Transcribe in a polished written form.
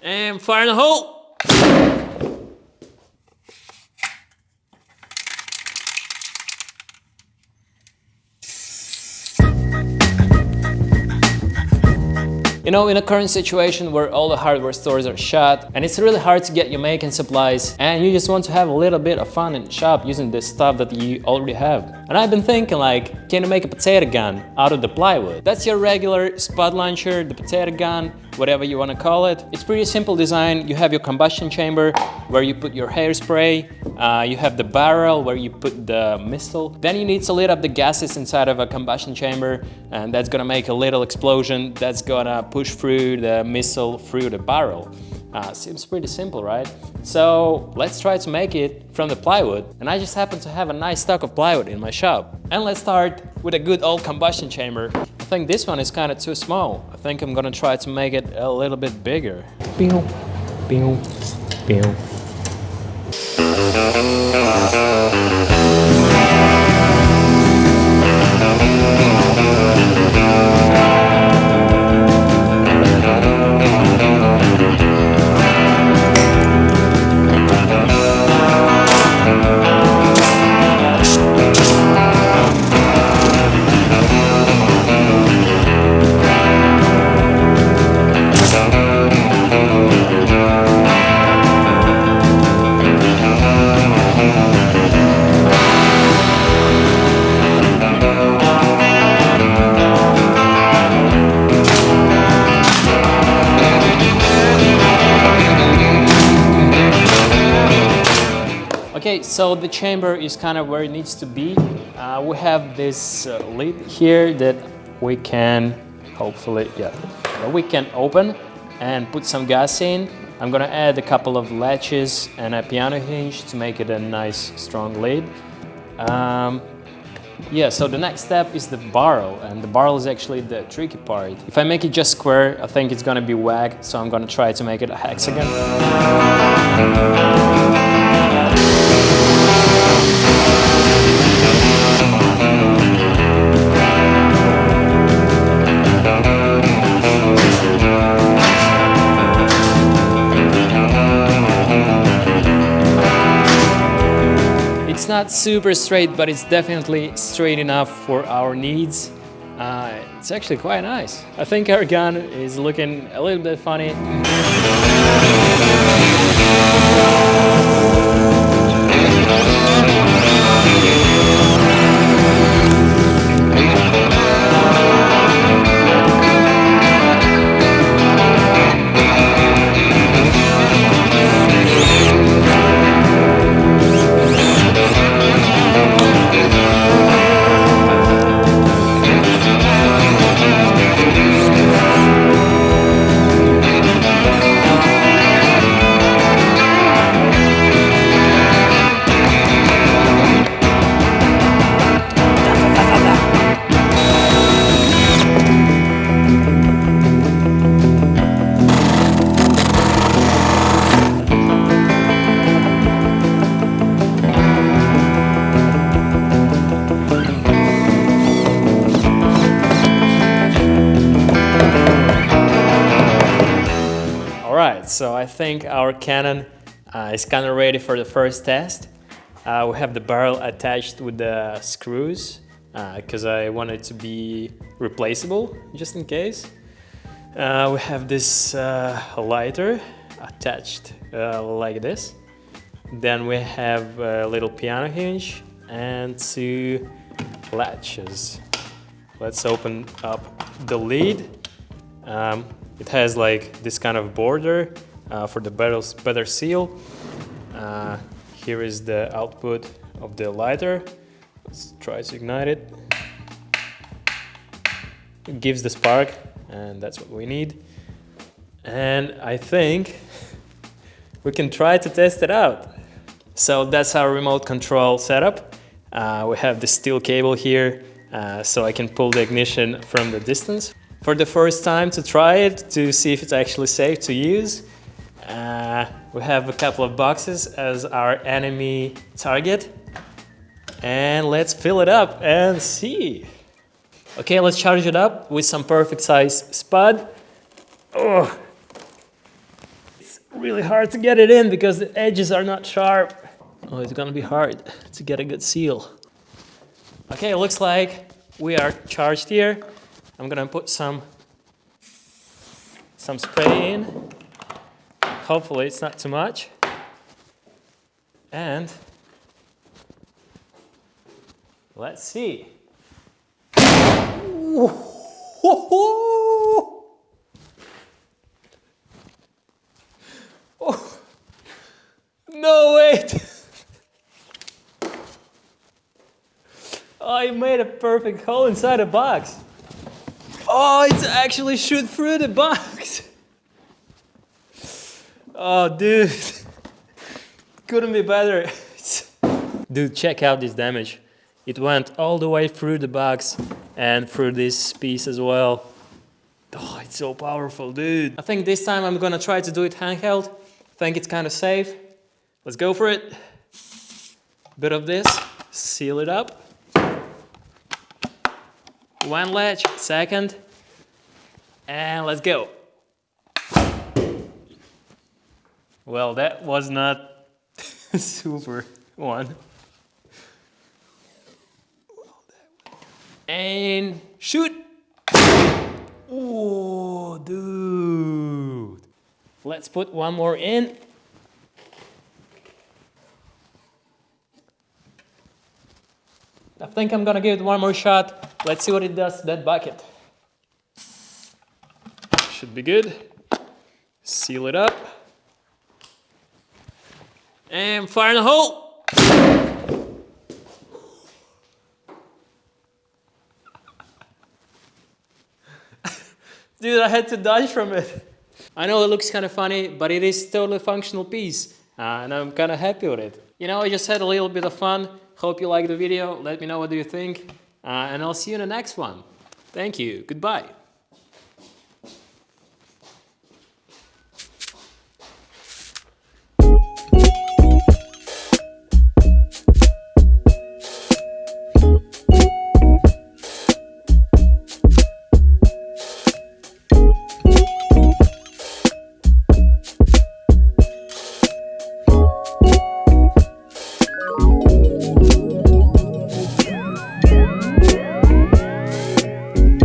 And fire in the hole! You know, in a current situation where all the hardware stores are shut and it's really hard to get your making supplies and you just want to have a little bit of fun in the shop using the stuff that you already have. And I've been thinking like, can you make a potato gun out of the plywood? That's your regular spud launcher, the potato gun, whatever you want to call it. It's pretty simple design. You have your combustion chamber where you put your hairspray, you have the barrel where you put the missile. Then you need to lit up the gases inside of a combustion chamber, and that's gonna make a little explosion that's gonna push through the missile through the barrel. Seems pretty simple, right? So let's try to make it from the plywood. And I just happen to have a nice stock of plywood in my shop. And let's start with a good old combustion chamber. I think this one is kind of too small. I think I'm gonna try to make it a little bit bigger. Pew, pew, pew. Okay, so the chamber is kind of where it needs to be. We have this lid here that we can hopefully, we can open and put some gas in. I'm gonna add a couple of latches and a piano hinge to make it a nice strong lid. So the next step is the barrel, and the barrel is actually the tricky part. If I make it just square, I think it's gonna be whack, so I'm gonna try to make it a hexagon. It's not super straight, but it's definitely straight enough for our needs. It's actually quite nice. I think our gun is looking a little bit funny. So I think our cannon is kind of ready for the first test. We have the barrel attached with the screws because I want it to be replaceable just in case. We have this lighter attached like this. Then we have a little piano hinge and 2 latches. Let's open up the lid. It has like this kind of border for the better seal. Here is the output of the lighter. Let's try to ignite it. It gives the spark, and that's what we need. And I think we can try to test it out. So that's our remote control setup. We have the steel cable here, so I can pull the ignition from the distance. For the first time to try it, to see if it's actually safe to use, we have a couple of boxes as our enemy target. And let's fill it up and see. Okay, let's charge it up with some perfect size spud. Oh. really hard to get it in because the edges are not sharp. Oh, it's gonna be hard to get a good seal. Okay, it looks like we are charged here. I'm gonna put some spray in. Hopefully it's not too much. And let's see. Oh, no, wait. I made a perfect hole inside the box. Oh, it's actually shoot through the box. Oh, dude. Couldn't be better. Dude, check out this damage. It went all the way through the box and through this piece as well. Oh, it's so powerful, dude. I think this time I'm gonna try to do it handheld. I think it's kind of safe. Let's go for it. Bit of this, seal it up. One ledge, second, and let's go. Well, that was not super one. And shoot! Oh, dude. Let's put one more in. I think I'm gonna give it one more shot. Let's see what it does to that bucket. Should be good. Seal it up. And fire in the hole. Dude, I had to dodge from it. I know it looks kind of funny, but it is totally a functional piece. And I'm kind of happy with it. You know, I just had a little bit of fun. Hope you liked the video. Let me know what do you think. And I'll see you in the next one. Thank you. Goodbye.